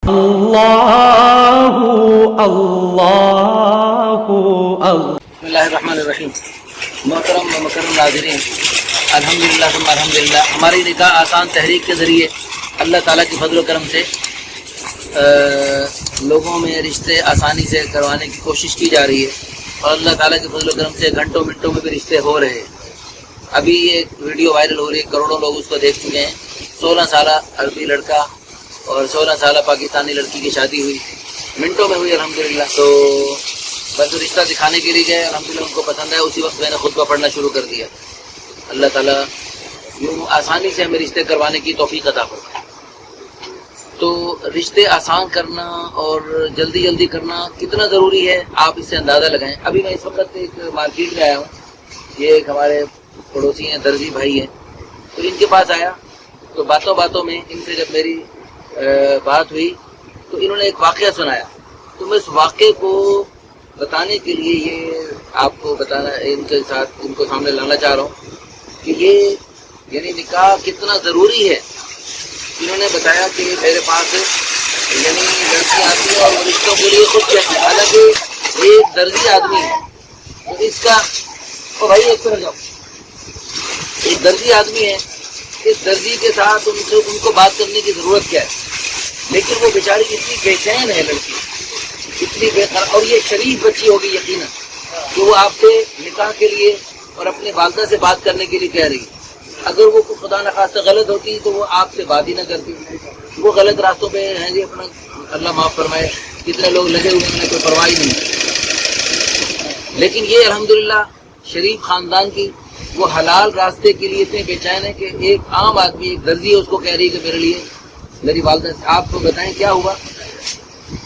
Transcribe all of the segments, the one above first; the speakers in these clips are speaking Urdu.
اللہ اللہ بسم اللہ الرحمن الرحیم۔ محترم و مکرم ناظرین، الحمدللہ ثم الحمدللہ، ہماری نکاح آسان تحریک کے ذریعے اللہ تعالیٰ کی فضل و کرم سے لوگوں میں رشتے آسانی سے کروانے کی کوشش کی جا رہی ہے، اور اللہ تعالیٰ کی فضل و کرم سے گھنٹوں منٹوں میں بھی رشتے ہو رہے ہیں۔ ابھی یہ ویڈیو وائرل ہو رہی ہے، کروڑوں لوگ اس کو دیکھ چکے ہیں۔ 16 سالہ عربی لڑکا اور 16 سالہ پاکستانی لڑکی کی شادی ہوئی، منٹوں میں ہوئی الحمدللہ۔ تو بس رشتہ دکھانے کے لیے گئے، الحمدللہ ان کو پسند ہے، اسی وقت میں نے خطبہ پڑھنا شروع کر دیا۔ اللہ تعالیٰ یوں آسانی سے ہمیں رشتے کروانے کی توفیق عطا فرمائے۔ تو رشتے آسان کرنا اور جلدی جلدی کرنا کتنا ضروری ہے آپ اس سے اندازہ لگائیں۔ ابھی میں اس وقت ایک مارکیٹ میں آیا ہوں، یہ ایک ہمارے پڑوسی ہیں، درزی بھائی ہیں، تو ان کے پاس آیا تو باتوں باتوں میں ان سے جب میری بات ہوئی تو انہوں نے ایک واقعہ سنایا، تو میں اس واقعے کو بتانے کے لیے یہ آپ کو بتانا، ان کے ساتھ ان کو سامنے لانا چاہ رہا ہوں کہ یہ یعنی نکاح کتنا ضروری ہے۔ انہوں نے بتایا کہ میرے پاس یعنی لڑکی آتی ہے اور رشتوں کے لیے خود کہتی ہے، حالانکہ ایک درزی آدمی ہے تو اس کا بھائی ایک طرح جاؤ، ایک درزی آدمی ہے، اس درزی کے ساتھ ان کو بات کرنے کی ضرورت کیا ہے، لیکن وہ بیچاری اتنی بے چین ہے لڑکی، اتنی بے قرار، اور یہ شریف بچی ہوگی یقیناً کہ وہ آپ سے نکاح کے لیے اور اپنے والدہ سے بات کرنے کے لیے کہہ رہی ہے۔ اگر وہ خدا نخواستہ غلط ہوتی تو وہ آپ سے بات ہی نہ کرتی، وہ غلط راستوں پہ ہیں جی، اپنا اللہ معاف فرمائے، کتنے لوگ لگے ہوئے ہیں، کوئی پرواہ ہی نہیں۔ لیکن یہ الحمدللہ شریف خاندان کی وہ حلال راستے کے لیے اتنے بے چین ہے کہ ایک عام آدمی، ایک درزی ہے، اس کو کہہ رہی ہے کہ میرے لیے میری والدہ سے آپ کو بتائیں کیا ہوا،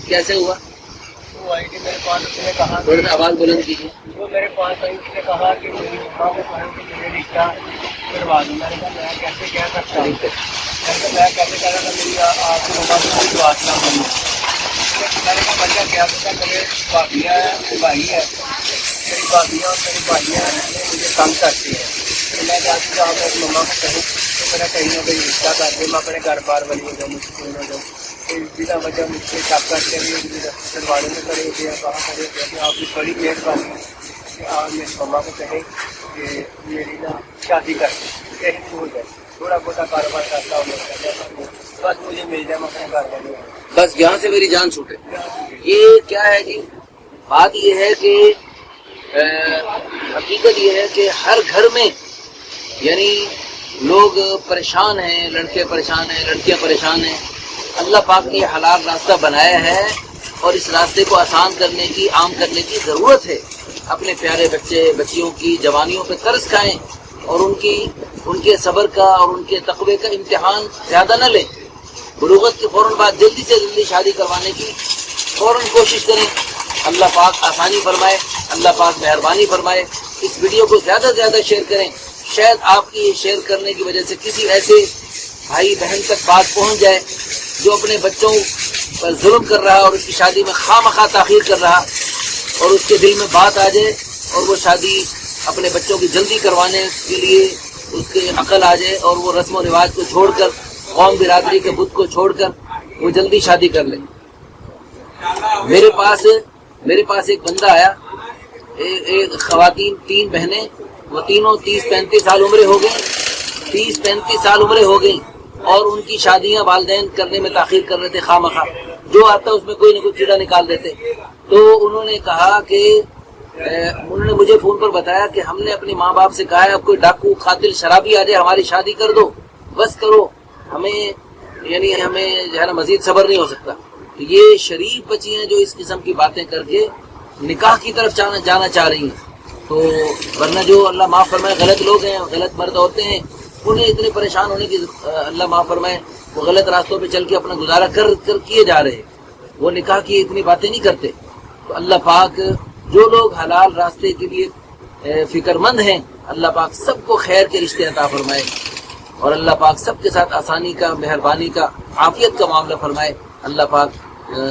کیسے ہوا۔ وہ آئی کہ میرے پاس اس نے کہا، تھوڑا سا آواز بلند کیجیے۔ وہ میرے پاس آئی، اس نے کہا کہ میری نکاح کو پڑھ کے مجھے رشتہ کروا دوں۔ میں نے کہا میں کیسے کہہ سکتا ہوں، میں کیسے کہہ رہا تھا، میری آپ کی مما سے کوئی بات نہ بنی۔ میں نے کہا بچہ کیا پتا، میرے بھابیاں ہیں، بھائی ہے، میری بھابیاں اور میری بھائیاں مجھے تنگ کرتی ہیں، تو میں چاہتی ہوں آپ میری مما کو کہیں تو میرا کہیں نہ کہیں رشتہ کر دیں، میں اپنے گھر بار والی ہو جاؤں، مجھے نہ جاؤں۔ بنا وجہ مجھ سے چپ کر کے دروازے میں کھڑے ہوتے ہیں، کہاں کھڑے ہوتے ہیں کہ آپ کی بڑی مہربانی ہے کہ آپ میری مما کو کہیں کہ میری نا شادی کر دیں، کہیں بھی ہو جائے، تھوڑا بہت کاروبار کرتا ہوں، بس مجھے مل جائے، میں اپنے گھر والے ہوں، بس یہاں سے میری جان چھوٹے۔ یہ کیا ہے جی، بات یہ ہے کہ حقیقت یہ ہے کہ ہر گھر میں یعنی لوگ پریشان ہیں، لڑکے پریشان ہیں، لڑکیاں پریشان ہیں۔ اللہ پاک نے یہ حلال راستہ بنایا ہے اور اس راستے کو آسان کرنے کی، عام کرنے کی ضرورت ہے۔ اپنے پیارے بچے بچیوں کی جوانیوں پہ ترس کھائیں اور ان کے صبر کا اور ان کے تقوی کا امتحان زیادہ نہ لیں۔ بلوغت کے فوراً بعد جلدی سے جلدی شادی کروانے کی فوراً کوشش کریں۔ اللہ پاک آسانی فرمائے، اللہ پاک مہربانی فرمائے۔ اس ویڈیو کو زیادہ سے زیادہ شیئر کریں، شاید آپ کی شیئر کرنے کی وجہ سے کسی ایسے بھائی بہن تک بات پہنچ جائے جو اپنے بچوں پر ظلم کر رہا اور اس کی شادی میں خواہ تاخیر کر رہا، اور اس کے دل میں بات آ جائے اور وہ شادی اپنے بچوں کی جلدی کروانے کے لیے اس کے عقل آ جائے اور وہ رسم و رواج کو چھوڑ کر، قوم برادری کے بت کو چھوڑ کر وہ جلدی شادی کر لے۔ میرے پاس ایک بندہ آیا، ایک خواتین، 3 بہنیں، وہ تینوں 30-35 سال عمریں ہو گئی، 30-35 سال عمریں ہو گئی، اور ان کی شادیاں والدین کرنے میں تاخیر کر رہے تھے، خواہ جو آتا اس میں کوئی نہ کوئی کیڑا نکال دیتے۔ تو انہوں نے کہا کہ انہوں نے مجھے فون پر بتایا کہ ہم نے اپنے ماں باپ سے کہا ہے اب کوئی ڈاکو قاتل شرابی آ جائے ہماری شادی کر دو، بس کرو، ہمیں جو ہے نا مزید صبر نہیں ہو سکتا۔ تو یہ شریف بچی ہیں جو اس قسم کی باتیں کر کے نکاح کی طرف جانا چاہ رہی ہیں، تو ورنہ جو اللہ معاف فرمائے غلط لوگ ہیں، غلط مرد عورتیں ہیں، انہیں اتنے پریشان ہونے کی اللہ معاف فرمائے، وہ غلط راستوں پہ چل کے اپنا گزارا کر کیے جا رہے ہیں، وہ نکاح کی اتنی باتیں نہیں کرتے۔ تو اللہ پاک جو لوگ حلال راستے کے لیے فکر مند ہیں، اللہ پاک سب کو خیر کے رشتے عطا فرمائے، اور اللہ پاک سب کے ساتھ آسانی کا، مہربانی کا، عافیت کا معاملہ فرمائے۔ اللہ پاک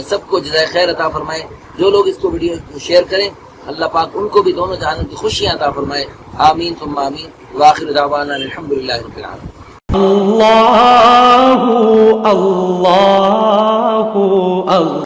سب کو جزائے خیر عطا فرمائے۔ جو لوگ اس کو ویڈیو شیئر کریں، اللہ پاک ان کو بھی دونوں جہانوں کی خوشیاں عطا فرمائے۔ آمین ثم آمین۔ وآخر دعوانا الحمدللہ رب العالمین۔ اللہ اللہ اللہ